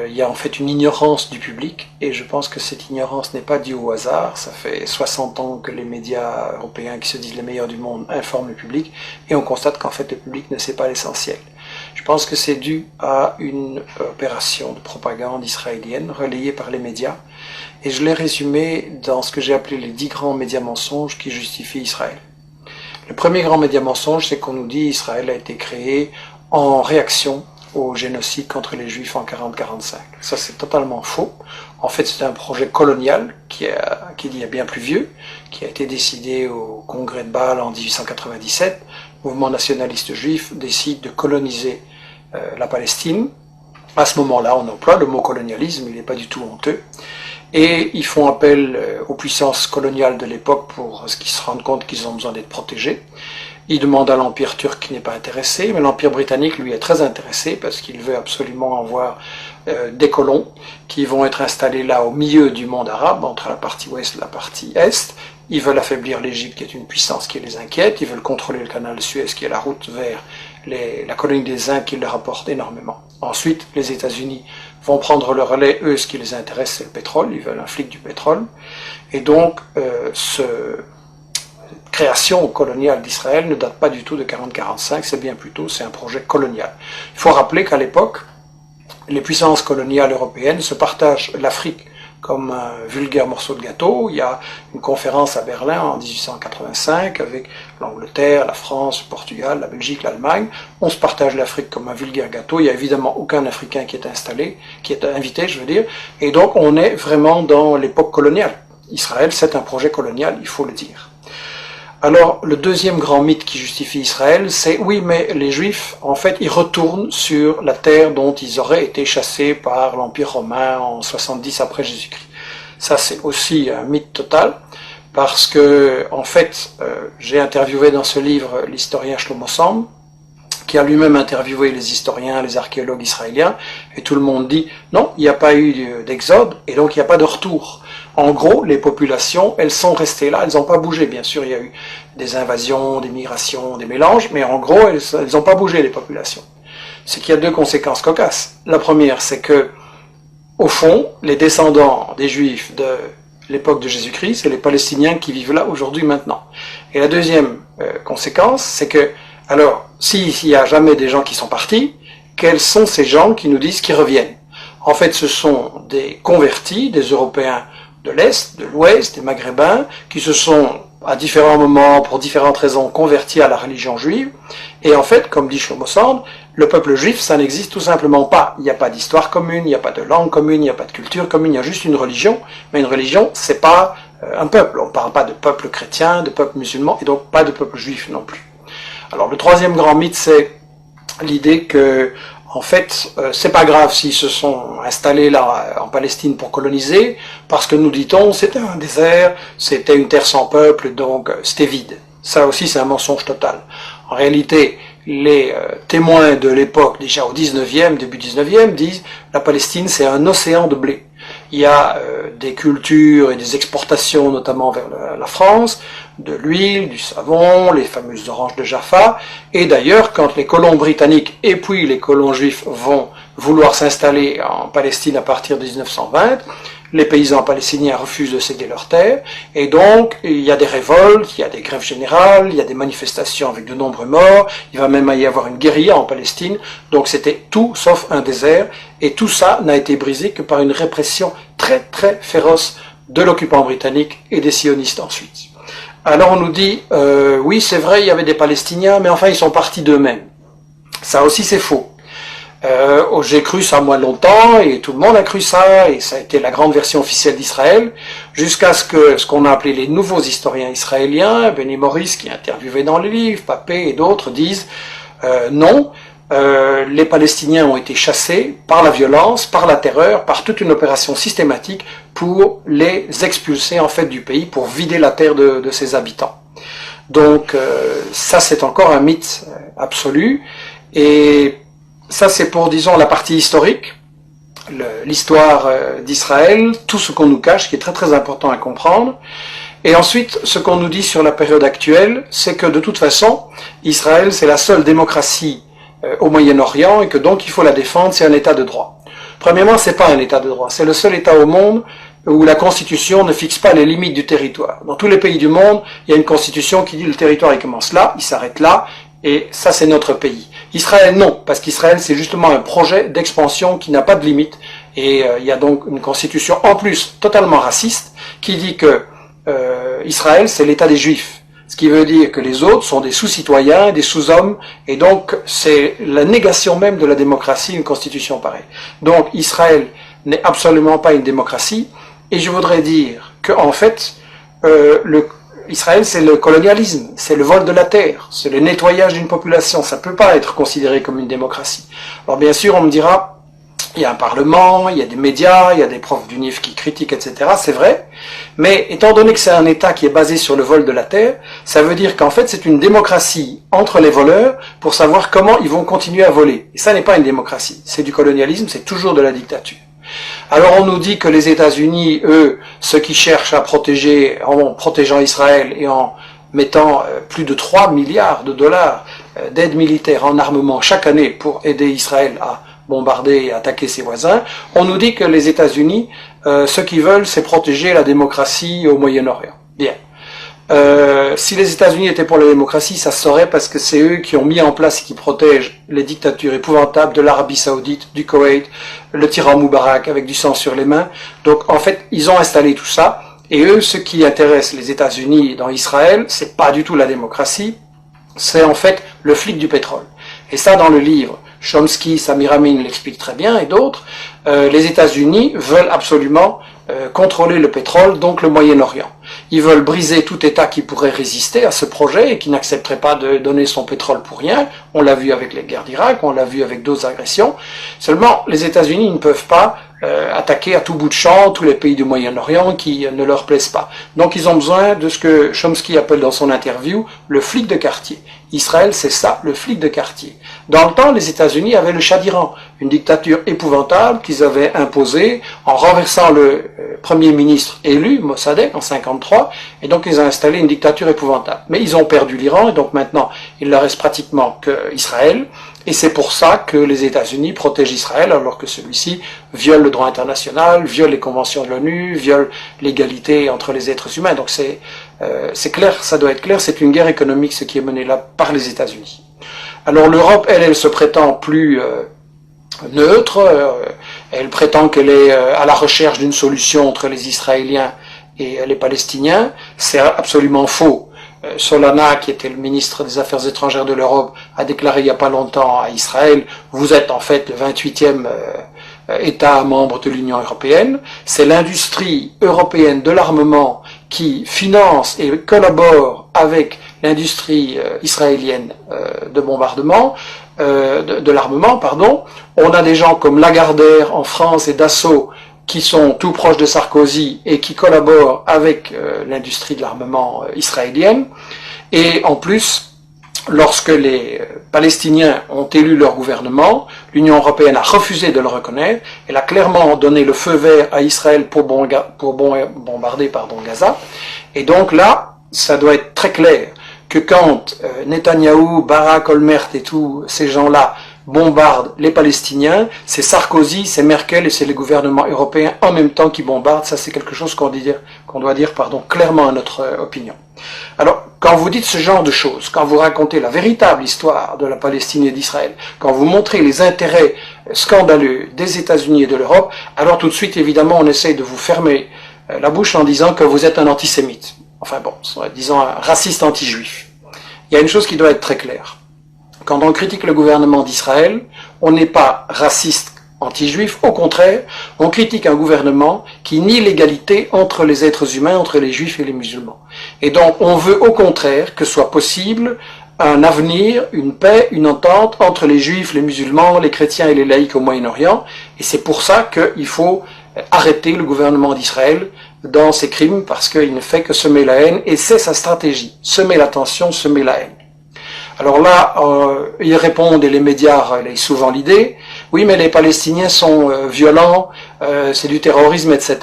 il y a en fait une ignorance du public, et je pense que cette ignorance n'est pas due au hasard. Ça fait 60 ans que les médias européens, qui se disent les meilleurs du monde, informent le public, et on constate qu'en fait le public ne sait pas l'essentiel. Je pense que c'est dû à une opération de propagande israélienne relayée par les médias, et je l'ai résumé dans ce que j'ai appelé les 10 grands médias mensonges qui justifient Israël. Le premier grand média mensonge, c'est qu'on nous dit Israël a été créé en réaction au génocide contre les Juifs en 40-45. Ça, c'est totalement faux. En fait, c'est un projet colonial qui est bien plus vieux, qui a été décidé au congrès de Bâle en 1897. Le mouvement nationaliste juif décide de coloniser la Palestine. À ce moment-là, on emploie le mot colonialisme, il n'est pas du tout honteux. Et ils font appel aux puissances coloniales de l'époque pour ce qu'ils se rendent compte qu'ils ont besoin d'être protégés. Ils demandent à l'Empire turc qui n'est pas intéressé, mais l'Empire britannique, lui, est très intéressé parce qu'il veut absolument avoir des colons qui vont être installés là au milieu du monde arabe, entre la partie ouest et la partie est. Ils veulent affaiblir l'Égypte, qui est une puissance qui les inquiète. Ils veulent contrôler le canal de Suez, qui est la route vers la colonie des Indes, qui leur apporte énormément. Ensuite, les États-Unis vont prendre le relais. Eux, ce qui les intéresse, c'est le pétrole. Ils veulent un flic du pétrole. Et donc, création coloniale d'Israël ne date pas du tout de 40-45, c'est bien plus tôt, c'est un projet colonial. Il faut rappeler qu'à l'époque, les puissances coloniales européennes se partagent l'Afrique comme un vulgaire morceau de gâteau. Il y a une conférence à Berlin en 1885 avec l'Angleterre, la France, le Portugal, la Belgique, l'Allemagne. On se partage l'Afrique comme un vulgaire gâteau. Il n'y a évidemment aucun Africain qui est invité, je veux dire. Et donc on est vraiment dans l'époque coloniale. Israël, c'est un projet colonial, il faut le dire. Alors, le deuxième grand mythe qui justifie Israël, c'est oui, mais les Juifs, en fait, ils retournent sur la terre dont ils auraient été chassés par l'Empire romain en 70 après Jésus-Christ. Ça, c'est aussi un mythe total, parce que, en fait, j'ai interviewé dans ce livre l'historien Shlomo Sand, qui a lui-même interviewé les historiens, les archéologues israéliens, et tout le monde dit non, il n'y a pas eu d'exode, et donc il n'y a pas de retour. En gros, les populations, elles sont restées là, elles n'ont pas bougé. Bien sûr, il y a eu des invasions, des migrations, des mélanges, mais en gros, elles n'ont pas bougé, les populations. C'est qu'il y a deux conséquences cocasses. La première, c'est que, au fond, les descendants des Juifs de l'époque de Jésus-Christ, c'est les Palestiniens qui vivent là aujourd'hui, maintenant. Et la deuxième conséquence, c'est que, alors, s'il n'y a jamais des gens qui sont partis, quels sont ces gens qui nous disent qu'ils reviennent? En fait, ce sont des convertis, des Européens de l'Est, de l'Ouest, des Maghrébins, qui se sont, à différents moments, pour différentes raisons, convertis à la religion juive. Et en fait, comme dit Shlomo Sand, le peuple juif, ça n'existe tout simplement pas. Il n'y a pas d'histoire commune, il n'y a pas de langue commune, il n'y a pas de culture commune, il y a juste une religion. Mais une religion, c'est pas un peuple. On ne parle pas de peuple chrétien, de peuple musulman, et donc pas de peuple juif non plus. Alors, le troisième grand mythe, c'est l'idée que, en fait, c'est pas grave s'ils se sont installés là en Palestine pour coloniser, parce que nous dit-on, c'était un désert, c'était une terre sans peuple, donc c'était vide. Ça aussi, c'est un mensonge total. En réalité, les témoins de l'époque, déjà au 19e, début 19e, disent la Palestine, c'est un océan de blé. Il y a des cultures et des exportations, notamment vers la France, de l'huile, du savon, les fameuses oranges de Jaffa. Et d'ailleurs, quand les colons britanniques et puis les colons juifs vont vouloir s'installer en Palestine à partir de 1920, les paysans palestiniens refusent de céder leurs terres, et donc il y a des révoltes, il y a des grèves générales, il y a des manifestations avec de nombreux morts, il va même y avoir une guérilla en Palestine, donc c'était tout sauf un désert, et tout ça n'a été brisé que par une répression très très féroce de l'occupant britannique et des sionistes ensuite. Alors on nous dit, oui c'est vrai, il y avait des Palestiniens, mais enfin ils sont partis d'eux-mêmes. Ça aussi c'est faux. J'ai cru ça moins longtemps, et tout le monde a cru ça, et ça a été la grande version officielle d'Israël, jusqu'à ce qu'on a appelé les nouveaux historiens israéliens, Benny Morris qui est interviewé dans les livres, Papé et d'autres disent non, les Palestiniens ont été chassés par la violence, par la terreur, par toute une opération systématique pour les expulser en fait du pays, pour vider la terre de ses habitants. Donc ça c'est encore un mythe absolu, et ça c'est pour, disons, la partie historique, l'histoire d'Israël, tout ce qu'on nous cache, qui est très très important à comprendre. Et ensuite, ce qu'on nous dit sur la période actuelle, c'est que de toute façon, Israël c'est la seule démocratie au Moyen-Orient, et que donc il faut la défendre, c'est un état de droit. Premièrement, c'est pas un État de droit. C'est le seul État au monde où la Constitution ne fixe pas les limites du territoire. Dans tous les pays du monde, il y a une Constitution qui dit le territoire il commence là, il s'arrête là, et ça c'est notre pays. Israël non, parce qu'Israël c'est justement un projet d'expansion qui n'a pas de limite, et il y a donc une Constitution en plus totalement raciste qui dit que Israël c'est l'État des Juifs. Ce qui veut dire que les autres sont des sous-citoyens, des sous-hommes, et donc c'est la négation même de la démocratie, une constitution pareille. Donc Israël n'est absolument pas une démocratie, et je voudrais dire que en fait, Israël c'est le colonialisme, c'est le vol de la terre, c'est le nettoyage d'une population, ça ne peut pas être considéré comme une démocratie. Alors bien sûr on me dira, il y a un parlement, il y a des médias, il y a des profs d'UNIF qui critiquent, etc. C'est vrai, mais étant donné que c'est un État qui est basé sur le vol de la terre, ça veut dire qu'en fait c'est une démocratie entre les voleurs pour savoir comment ils vont continuer à voler. Et ça n'est pas une démocratie, c'est du colonialisme, c'est toujours de la dictature. Alors on nous dit que les États-Unis, eux, ceux qui cherchent à protéger, en protégeant Israël et en mettant plus de 3 milliards de dollars d'aide militaire en armement chaque année pour aider Israël à bombarder et attaquer ses voisins, on nous dit que les États-Unis, ce qu'ils veulent, c'est protéger la démocratie au Moyen-Orient. Bien. Si les États-Unis étaient pour la démocratie, ça se saurait parce que c'est eux qui ont mis en place et qui protègent les dictatures épouvantables de l'Arabie Saoudite, du Koweït, le tyran Moubarak avec du sang sur les mains. Donc en fait, ils ont installé tout ça. Et eux, ce qui intéresse les États-Unis dans Israël, c'est pas du tout la démocratie, c'est en fait le flic du pétrole. Et ça, dans le livre, Chomsky, Samir Amin l'explique très bien, et d'autres, les États-Unis veulent absolument contrôler le pétrole, donc le Moyen-Orient. Ils veulent briser tout État qui pourrait résister à ce projet et qui n'accepterait pas de donner son pétrole pour rien. On l'a vu avec les guerres d'Irak, on l'a vu avec d'autres agressions. Seulement, les États-Unis ne peuvent pas attaquer à tout bout de champ tous les pays du Moyen-Orient qui ne leur plaisent pas. Donc ils ont besoin de ce que Chomsky appelle dans son interview le flic de quartier. Israël, c'est ça, le flic de quartier. Dans le temps, les États-Unis avaient le Shah d'Iran, une dictature épouvantable qu'ils avaient imposée en renversant le premier ministre élu, Mossadegh, en 1953, et donc ils ont installé une dictature épouvantable. Mais ils ont perdu l'Iran, et donc maintenant, il ne leur reste pratiquement qu'Israël, et c'est pour ça que les États-Unis protègent Israël, alors que celui-ci viole le droit international, viole les conventions de l'ONU, viole l'égalité entre les êtres humains. Donc c'est clair, ça doit être clair, c'est une guerre économique, ce qui est mené là par les États-Unis. Alors l'Europe, elle se prétend plus neutre, elle prétend qu'elle est à la recherche d'une solution entre les Israéliens et les Palestiniens. C'est absolument faux. Solana, qui était le ministre des Affaires étrangères de l'Europe, a déclaré il n'y a pas longtemps à Israël, vous êtes en fait le 28e État membre de l'Union européenne. C'est l'industrie européenne de l'armement qui finance et collabore avec l'industrie israélienne de bombardement, de l'armement, pardon. On a des gens comme Lagardère en France et Dassault qui sont tout proches de Sarkozy et qui collaborent avec l'industrie de l'armement israélienne. Et en plus, lorsque les Palestiniens ont élu leur gouvernement, l'Union européenne a refusé de le reconnaître. Elle a clairement donné le feu vert à Israël pour bombarder Gaza. Et donc là, ça doit être très clair que quand Netanyahou, Barak, Olmert et tous ces gens-là bombardent les Palestiniens, c'est Sarkozy, c'est Merkel et c'est les gouvernements européens en même temps qui bombardent. Ça, c'est quelque chose qu'on doit dire clairement à notre opinion. Alors, quand vous dites ce genre de choses, quand vous racontez la véritable histoire de la Palestine et d'Israël, quand vous montrez les intérêts scandaleux des États-Unis et de l'Europe, alors tout de suite, évidemment, on essaye de vous fermer la bouche en disant que vous êtes un antisémite. Enfin bon, disons un raciste anti-juif. Il y a une chose qui doit être très claire. Quand on critique le gouvernement d'Israël, on n'est pas raciste anti-juif, au contraire, on critique un gouvernement qui nie l'égalité entre les êtres humains, entre les juifs et les musulmans. Et donc on veut au contraire que soit possible un avenir, une paix, une entente entre les juifs, les musulmans, les chrétiens et les laïcs au Moyen-Orient, et c'est pour ça qu'il faut arrêter le gouvernement d'Israël dans ses crimes, parce qu'il ne fait que semer la haine, et c'est sa stratégie, semer la tension, semer la haine. Alors là, ils répondent, et les médias relayent souvent l'idée, oui mais les Palestiniens sont violents, c'est du terrorisme, etc.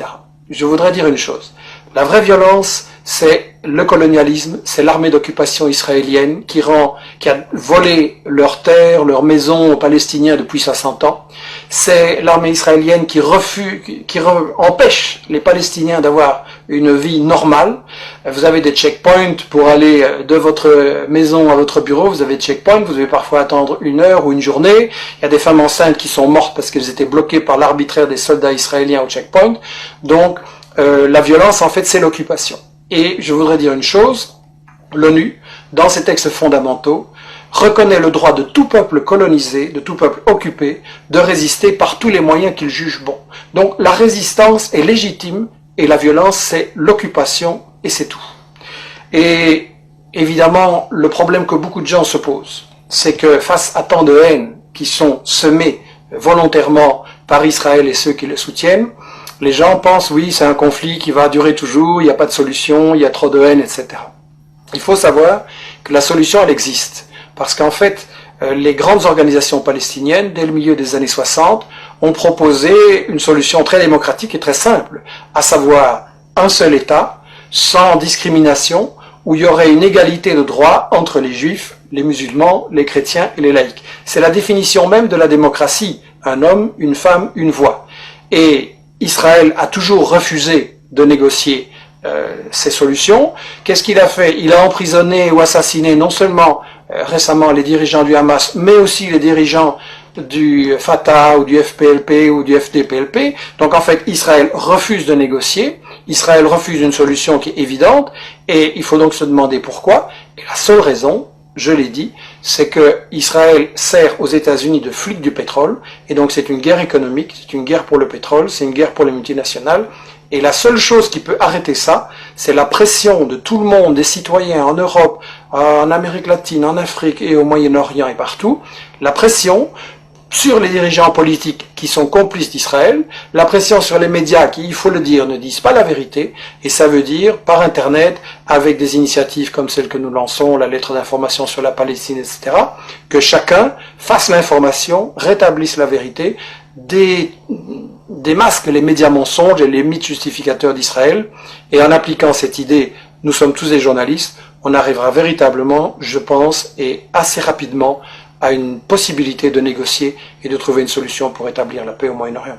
Je voudrais dire une chose, la vraie violence, c'est le colonialisme, c'est l'armée d'occupation israélienne qui a volé leurs terres, leurs maisons aux Palestiniens depuis 60 ans. c'est l'armée israélienne qui empêche les Palestiniens d'avoir une vie normale. Vous avez des checkpoints pour aller de votre maison à votre bureau, vous avez des checkpoints, vous devez parfois attendre 1 heure ou une journée. Il y a des femmes enceintes qui sont mortes parce qu'elles étaient bloquées par l'arbitraire des soldats israéliens au checkpoint. Donc la violence, en fait, c'est l'occupation. Et je voudrais dire une chose, l'ONU, dans ses textes fondamentaux, reconnaît le droit de tout peuple colonisé, de tout peuple occupé, de résister par tous les moyens qu'il juge bons. Donc la résistance est légitime et la violence c'est l'occupation et c'est tout. Et évidemment, le problème que beaucoup de gens se posent, c'est que face à tant de haine qui sont semées volontairement par Israël et ceux qui le soutiennent, les gens pensent oui, c'est un conflit qui va durer toujours, il n'y a pas de solution, il y a trop de haine, etc. Il faut savoir que la solution, elle existe. Parce qu'en fait, les grandes organisations palestiniennes, dès le milieu des années 60, ont proposé une solution très démocratique et très simple, à savoir un seul État, sans discrimination, où il y aurait une égalité de droits entre les juifs, les musulmans, les chrétiens et les laïcs. C'est la définition même de la démocratie, un homme, une femme, une voix. Et Israël a toujours refusé de négocier ces solutions. Qu'est-ce qu'il a fait? Il a emprisonné ou assassiné non seulement récemment les dirigeants du Hamas, mais aussi les dirigeants du Fatah ou du FPLP ou du FDPLP. Donc en fait, Israël refuse de négocier, Israël refuse une solution qui est évidente, et il faut donc se demander pourquoi. Et la seule raison, je l'ai dit, c'est que Israël sert aux États-Unis de flic du pétrole, et donc c'est une guerre économique, c'est une guerre pour le pétrole, c'est une guerre pour les multinationales, et la seule chose qui peut arrêter ça, c'est la pression de tout le monde, des citoyens en Europe, en Amérique latine, en Afrique et au Moyen-Orient et partout, la pression sur les dirigeants politiques qui sont complices d'Israël, la pression sur les médias qui, il faut le dire, ne disent pas la vérité, et ça veut dire par Internet, avec des initiatives comme celle que nous lançons, la lettre d'information sur la Palestine, etc., que chacun fasse l'information, rétablisse la vérité, démasque les médias mensonges et les mythes justificateurs d'Israël, et en appliquant cette idée, nous sommes tous des journalistes, on arrivera véritablement, je pense, et assez rapidement, à une possibilité de négocier et de trouver une solution pour établir la paix au Moyen-Orient.